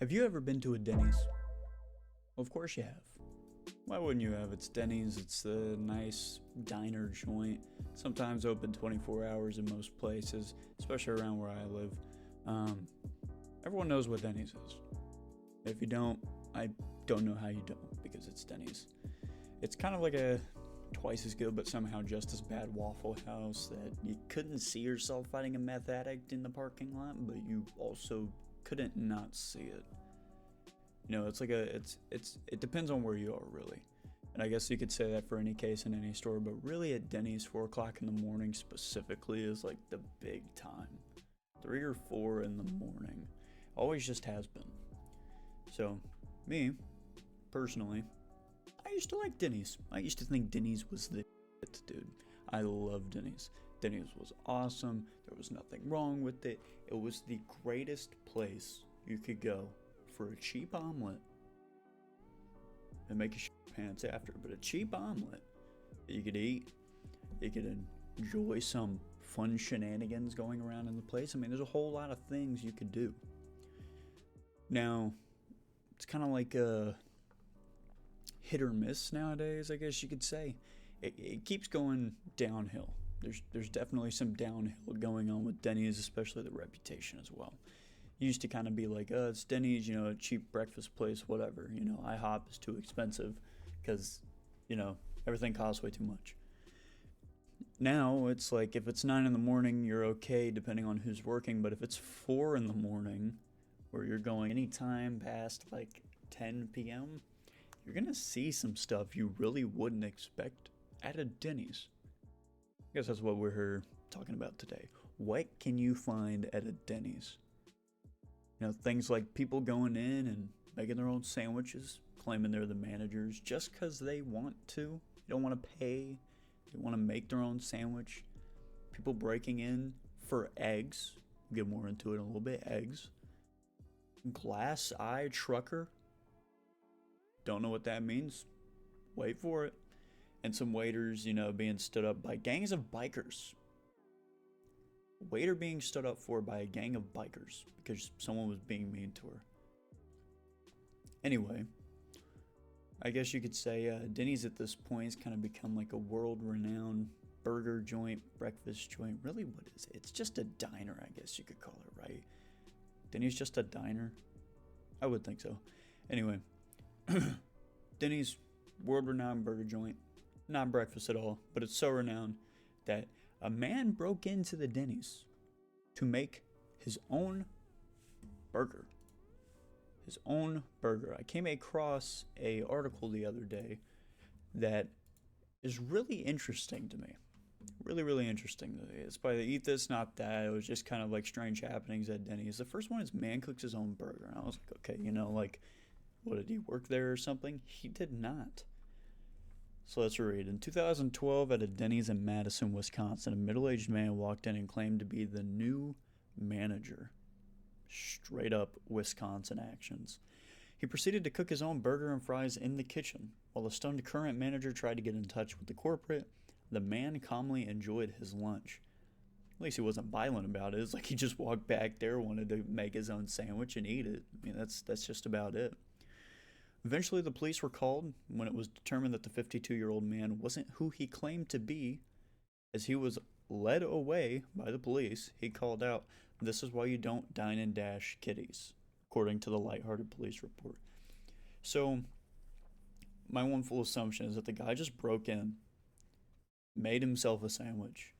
Have you ever been to a Denny's? Well, of course you have. Why wouldn't you have? It's Denny's, it's a nice diner joint, sometimes open 24 hours in most places, especially around where I live. Everyone knows what Denny's is. If you don't, I don't know how you don't, because it's Denny's. It's kind of like a twice as good but somehow just as bad Waffle House that you couldn't see yourself fighting a meth addict in the parking lot, but you also couldn't not see it. You know, it's like it depends on where you are, really. And I guess you could say that for any case in any store, but really at Denny's, 4 o'clock in the morning specifically is like the big time. 3 or 4 in the morning. Always just has been. So, me, personally, I used to like Denny's. I used to think Denny's was the shit, dude. I love Denny's. Denny's was awesome. There was nothing wrong with it. It was the greatest place you could go for a cheap omelet and make your shit pants after. But a cheap omelet that you could eat, you could enjoy some fun shenanigans going around in the place. I mean, there's a whole lot of things you could do. Now, it's kind of like a hit or miss nowadays, I guess you could say. It keeps going downhill. There's definitely some downhill going on with Denny's, especially the reputation as well. It used to kind of be like, it's Denny's, you know, a cheap breakfast place, whatever. You know, IHOP is too expensive because, you know, everything costs way too much. Now it's like if it's 9 in the morning, you're okay depending on who's working. But if it's 4 in the morning, where you're going anytime past like 10 p.m., you're going to see some stuff you really wouldn't expect at a Denny's. I guess that's what we're here talking about today. What can you find at a Denny's? You know, things like people going in and making their own sandwiches, claiming they're the managers just because they want to. They don't want to pay. They want to make their own sandwich. People breaking in for eggs. We'll get more into it in a little bit. Eggs. Glass eye trucker. Don't know what that means. Wait for it. And some waiters, you know, being stood up by gangs of bikers. A waiter being stood up for by a gang of bikers because someone was being mean to her. Anyway, I guess you could say Denny's at this point has kind of become like a world-renowned burger joint, breakfast joint. Really, what is it? It's just a diner, I guess you could call it, right? Denny's just a diner? I would think so. Anyway, Denny's world-renowned burger joint. Not breakfast at all, but it's so renowned that a man broke into the Denny's to make his own burger. His own burger. I came across an article the other day that is really interesting to me. Really, really interesting. It's by the Eat This, Not That. It was just kind of like strange happenings at Denny's. The first one is man cooks his own burger. And I was like, okay, you know, like, what, did he work there or something? He did not. So let's read. In 2012, at a Denny's in Madison, Wisconsin, a middle-aged man walked in and claimed to be the new manager. Straight up Wisconsin actions. He proceeded to cook his own burger and fries in the kitchen. While the stunned current manager tried to get in touch with the corporate, the man calmly enjoyed his lunch. At least he wasn't violent about it. It's like he just walked back there, wanted to make his own sandwich and eat it. I mean, that's just about it. Eventually, the police were called when it was determined that the 52-year-old man wasn't who he claimed to be. As he was led away by the police, he called out, "This is why you don't dine and dash kitties," according to the lighthearted police report. So, my one full assumption is that the guy just broke in, made himself a sandwich,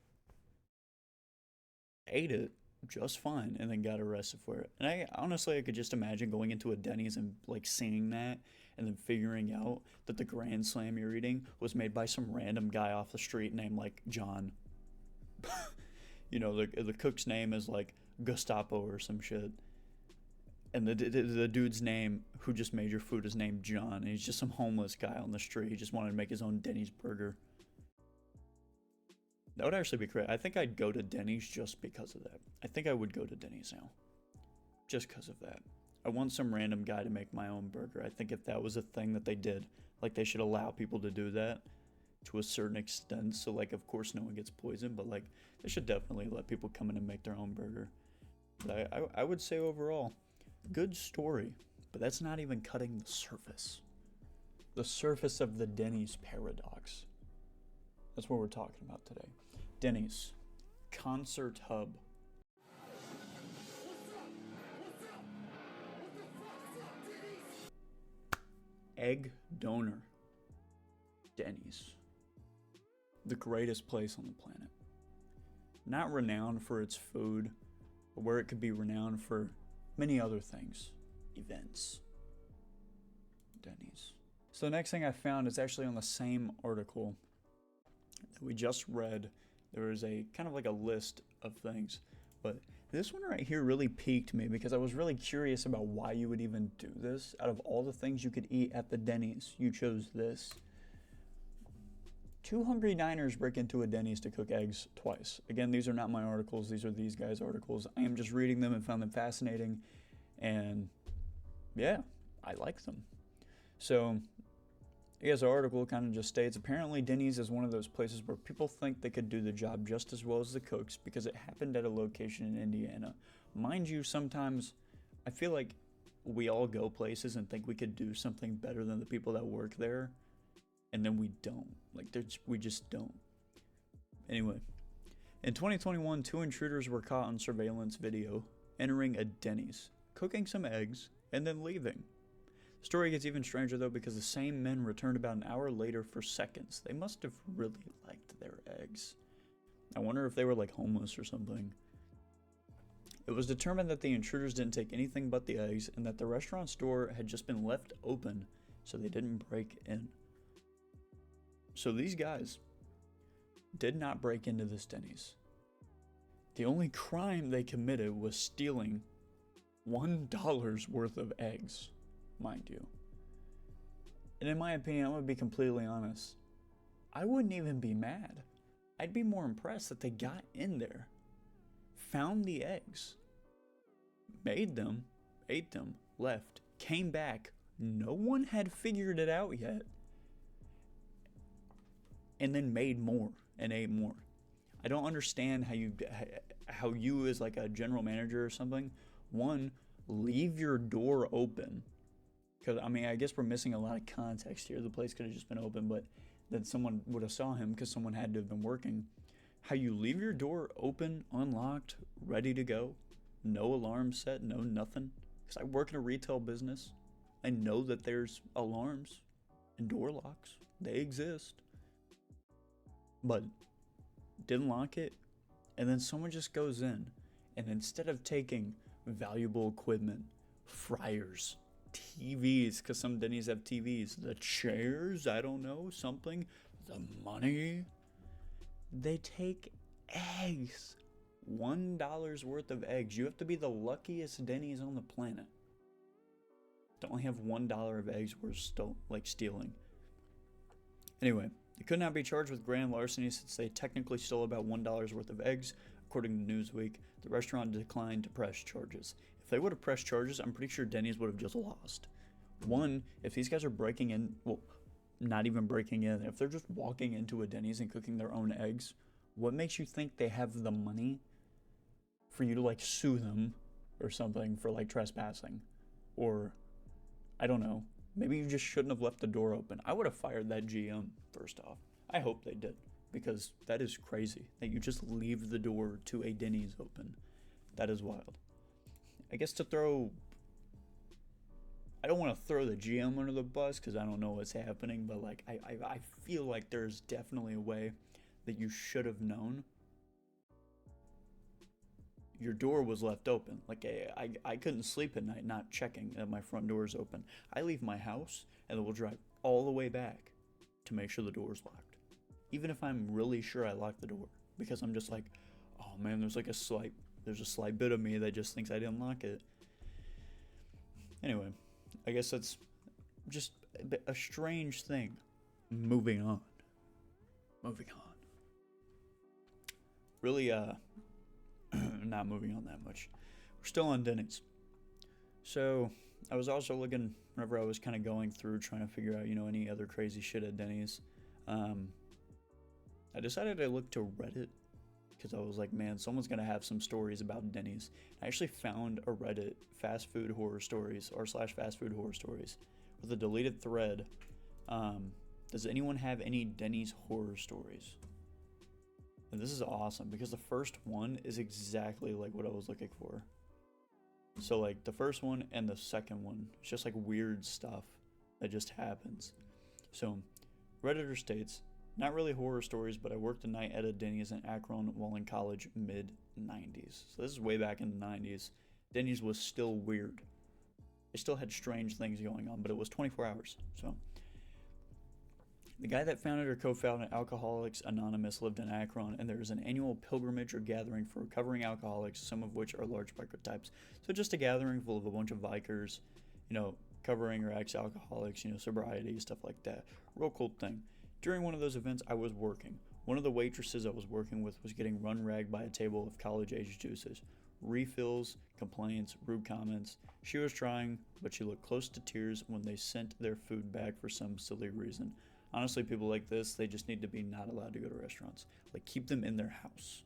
ate it just fine, and then got arrested for it. And I could just imagine going into a Denny's and like seeing that and then figuring out that the Grand Slam you're eating was made by some random guy off the street named like John. You know, the cook's name is like Gestapo or some shit. And the dude's name who just made your food is named John. And he's just some homeless guy on the street. He just wanted to make his own Denny's burger. That would actually be great. I think I'd go to Denny's just because of that. I think I would go to Denny's now. Just because of that. I want some random guy to make my own burger. I think if that was a thing that they did, like they should allow people to do that to a certain extent. So like, of course no one gets poisoned, but like they should definitely let people come in and make their own burger. But I would say overall, good story. But that's not even cutting the surface. The surface of the Denny's paradox. That's what we're talking about today. Denny's Concert Hub. Egg donor. Denny's. The greatest place on the planet. Not renowned for its food, but where it could be renowned for many other things. Events. Denny's. So the next thing I found is actually on the same article that we just read. There was a kind of like a list of things, but this one right here really piqued me because I was really curious about why you would even do this. Out of all the things you could eat at the Denny's, you chose this. 2 hungry diners break into a Denny's to cook eggs twice. Again, these are not my articles. These are these guys' articles. I am just reading them and found them fascinating. And yeah, I like them. So I guess the article kind of just states, apparently Denny's is one of those places where people think they could do the job just as well as the cooks because it happened at a location in Indiana. Mind you, sometimes I feel like we all go places and think we could do something better than the people that work there, and then we don't. We just don't. Anyway, in 2021, 2 intruders were caught on surveillance video entering a Denny's, cooking some eggs, and then leaving. The story gets even stranger though because the same men returned about an hour later for seconds. They must have really liked their eggs. I wonder if they were like homeless or something. It was determined that the intruders didn't take anything but the eggs and that the restaurant's door had just been left open so they didn't break in. So these guys did not break into this Denny's. The only crime they committed was stealing $1 worth of eggs. Mind you. And in my opinion, I'm going to be completely honest, I wouldn't even be mad. I'd be more impressed that they got in there, found the eggs, made them, ate them, left, came back. No one had figured it out yet. And then made more and ate more. I don't understand how you as like a general manager or something, one, leave your door open. Because, I mean, I guess we're missing a lot of context here. The place could have just been open, but then someone would have saw him because someone had to have been working. How you leave your door open, unlocked, ready to go. No alarm set, no nothing. Because I work in a retail business. I know that there's alarms and door locks. They exist. But didn't lock it. And then someone just goes in. And instead of taking valuable equipment, fryers, TVs, because some Denny's have TVs, the chairs, I don't know, something, the money, they take eggs. $1 worth of eggs. You have to be the luckiest Denny's on the planet to only have $1 of eggs worth stealing. Anyway, they could not be charged with grand larceny since they technically stole about $1 worth of eggs. According to Newsweek, the restaurant declined to press charges. If they would have pressed charges, I'm pretty sure Denny's would have just lost. One, if these guys are breaking in, well, not even breaking in, if they're just walking into a Denny's and cooking their own eggs, what makes you think they have the money for you to like sue them or something for like trespassing? Or, I don't know, maybe you just shouldn't have left the door open. I would have fired that GM first off. I hope they did, because that is crazy that you just leave the door to a Denny's open. That is wild. I guess I don't want to throw the GM under the bus because I don't know what's happening, but like I feel like there's definitely a way that you should have known. Your door was left open. Like I couldn't sleep at night not checking that my front door is open. I leave my house and then we'll drive all the way back to make sure the door is locked. Even if I'm really sure I locked the door, because I'm just like, oh man, there's a slight bit of me that just thinks I didn't lock it. Anyway, I guess that's just a strange thing. Moving on. Really, not moving on that much. We're still on Denny's. So, I was also looking, whenever I was kind of going through trying to figure out, any other crazy shit at Denny's, I decided I looked to Reddit, because I was like, man, someone's gonna have some stories about Denny's. I actually found a Reddit fast food horror stories or slash fast food horror stories with a deleted thread. Does anyone have any Denny's horror stories? And this is awesome because the first one is exactly like what I was looking for. So like the first one and the second one, it's just like weird stuff that just happens. So Redditor states, not really horror stories, but I worked a night at a Denny's in Akron while in college mid-90s. So this is way back in the 90s. Denny's was still weird. It still had strange things going on, but it was 24 hours. So the guy that founded or co-founded Alcoholics Anonymous lived in Akron, and there is an annual pilgrimage or gathering for recovering alcoholics, some of which are large biker types. So just a gathering full of a bunch of bikers, covering or ex-alcoholics, sobriety, stuff like that. Real cool thing. During one of those events, I was working. One of the waitresses I was working with was getting run-ragged by a table of college-age juices. Refills, complaints, rude comments. She was trying, but she looked close to tears when they sent their food back for some silly reason. Honestly, people like this, they just need to be not allowed to go to restaurants. Like, keep them in their house.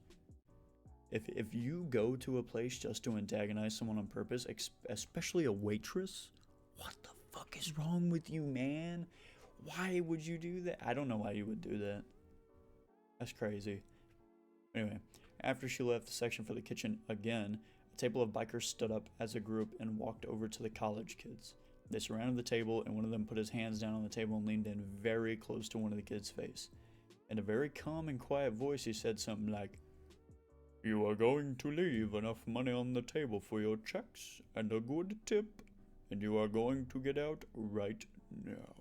If you go to a place just to antagonize someone on purpose, especially a waitress, what the fuck is wrong with you, man? Why would you do that? I don't know why you would do that. That's crazy. Anyway, after she left the section for the kitchen again, a table of bikers stood up as a group and walked over to the college kids. They surrounded the table, and one of them put his hands down on the table and leaned in very close to one of the kids' face. In a very calm and quiet voice, he said something like, "You are going to leave enough money on the table for your checks and a good tip, and you are going to get out right now."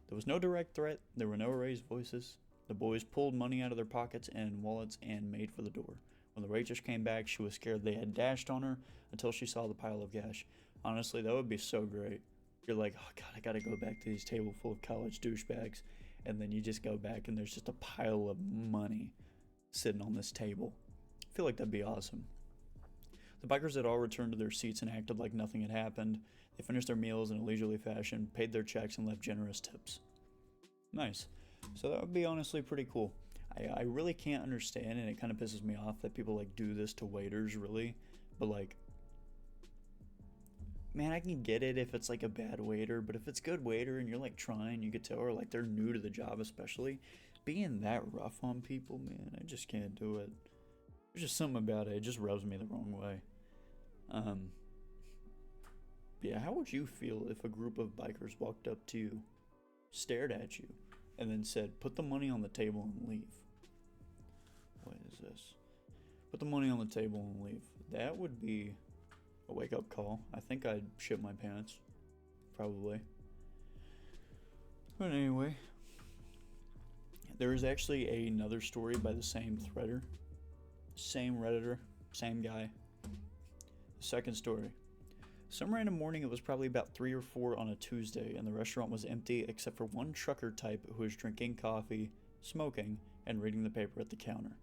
There was no direct threat. There were no raised voices. The boys pulled money out of their pockets and wallets and made for the door. When the waitress came back, she was scared they had dashed on her until she saw the pile of cash. Honestly, that would be so great. You're like, oh god, I gotta go back to this table full of college douchebags. And then you just go back and there's just a pile of money sitting on this table. I feel like that'd be awesome. The bikers had all returned to their seats and acted like nothing had happened. They finished their meals in a leisurely fashion, paid their checks, and left generous tips. Nice. So that would be honestly pretty cool. I really can't understand, and it kind of pisses me off that people like do this to waiters, really. But like, man, I can get it if it's like a bad waiter, but if it's good waiter and you're like trying, you could tell, or like they're new to the job especially, being that rough on people, man, I just can't do it. There's just something about it. It just rubs me the wrong way. Yeah, how would you feel if a group of bikers walked up to you, stared at you, and then said, "Put the money on the table and leave"? What is this? Put the money on the table and leave. That would be a wake-up call. I think I'd shit my pants. Probably. But anyway, there is actually another story by the same threader. Same Redditor. Same guy. The second story. Some random morning, it was probably about 3 or 4 on a Tuesday, and the restaurant was empty except for one trucker type who was drinking coffee, smoking, and reading the paper at the counter.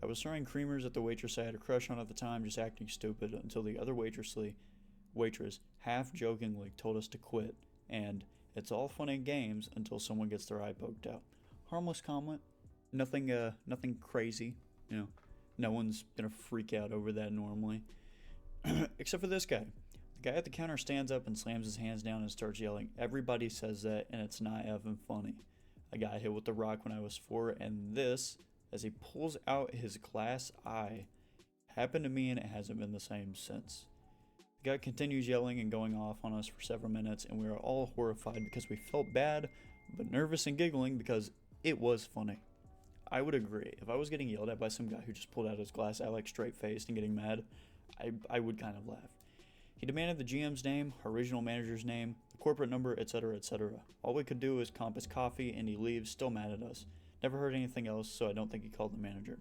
I was throwing creamers at the waitress I had a crush on at the time, just acting stupid, until the other waitress half-jokingly told us to quit, and it's all fun and games until someone gets their eye poked out. Harmless comment, nothing crazy, no one's gonna freak out over that normally, except for this guy. The guy at the counter stands up and slams his hands down and starts yelling, "Everybody says that, and it's not effing funny. I got hit with the rock when I was 4, and this," as he pulls out his glass eye, "happened to me, and it hasn't been the same since." The guy continues yelling and going off on us for several minutes, and we are all horrified because we felt bad, but nervous and giggling because it was funny. I would agree. If I was getting yelled at by some guy who just pulled out his glass eye like straight-faced and getting mad, I would kind of laugh. He demanded the GM's name, our regional manager's name, the corporate number, etc., etc. All we could do is comp his coffee, and he leaves, still mad at us. Never heard anything else, so I don't think he called the manager,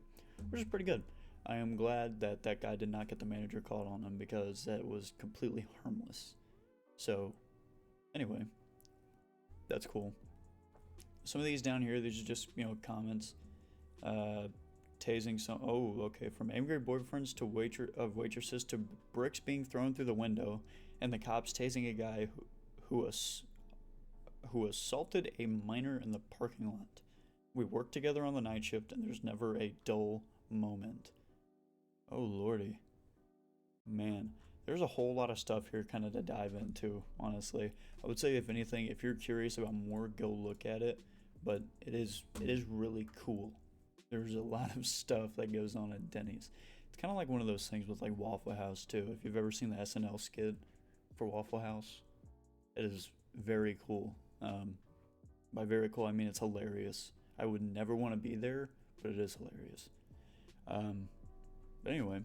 which is pretty good. I am glad that that guy did not get the manager called on him, because that was completely harmless. So, anyway, that's cool. Some of these down here, these are just, comments. Tasing some, from angry boyfriends to waitresses to bricks being thrown through the window, and the cops tasing a guy who assaulted a minor in the parking lot. We work together on the night shift, and there's never a dull moment. Oh lordy. Man, there's a whole lot of stuff here kind of to dive into, honestly. I would say if anything, if you're curious about more, go look at it, but it is really cool. There's a lot of stuff that goes on at Denny's. It's kind of like one of those things with like Waffle House too. If you've ever seen the SNL skit for Waffle House, it is very cool. By very cool, I mean it's hilarious. I would never want to be there, but it is hilarious. But anyway,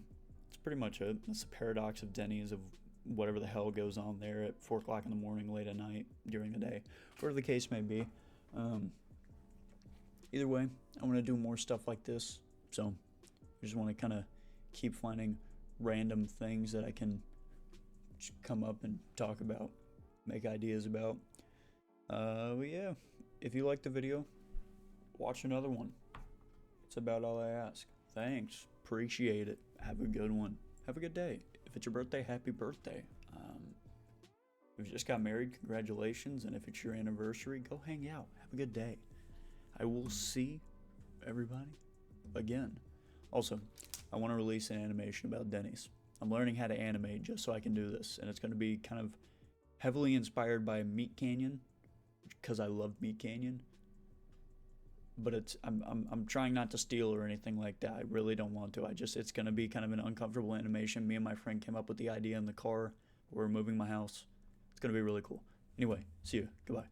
that's pretty much it. That's the paradox of Denny's, of whatever the hell goes on there at 4 o'clock in the morning, late at night, during the day, whatever the case may be. Either way, I want to do more stuff like this, so I just want to kind of keep finding random things that I can just come up and talk about, make ideas about. But yeah, if you liked the video, watch another one. That's about all I ask. Thanks. Appreciate it. Have a good one. Have a good day. If it's your birthday, happy birthday. If you just got married, congratulations. And if it's your anniversary, go hang out. Have a good day. I will see everybody again. Also, I want to release an animation about Denny's. I'm learning how to animate just so I can do this. And it's going to be kind of heavily inspired by MeatCanyon, because I love MeatCanyon. But I'm trying not to steal or anything like that. I really don't want to. It's gonna be kind of an uncomfortable animation. Me and my friend came up with the idea in the car. We're moving my house. It's gonna be really cool. Anyway, see you. Goodbye.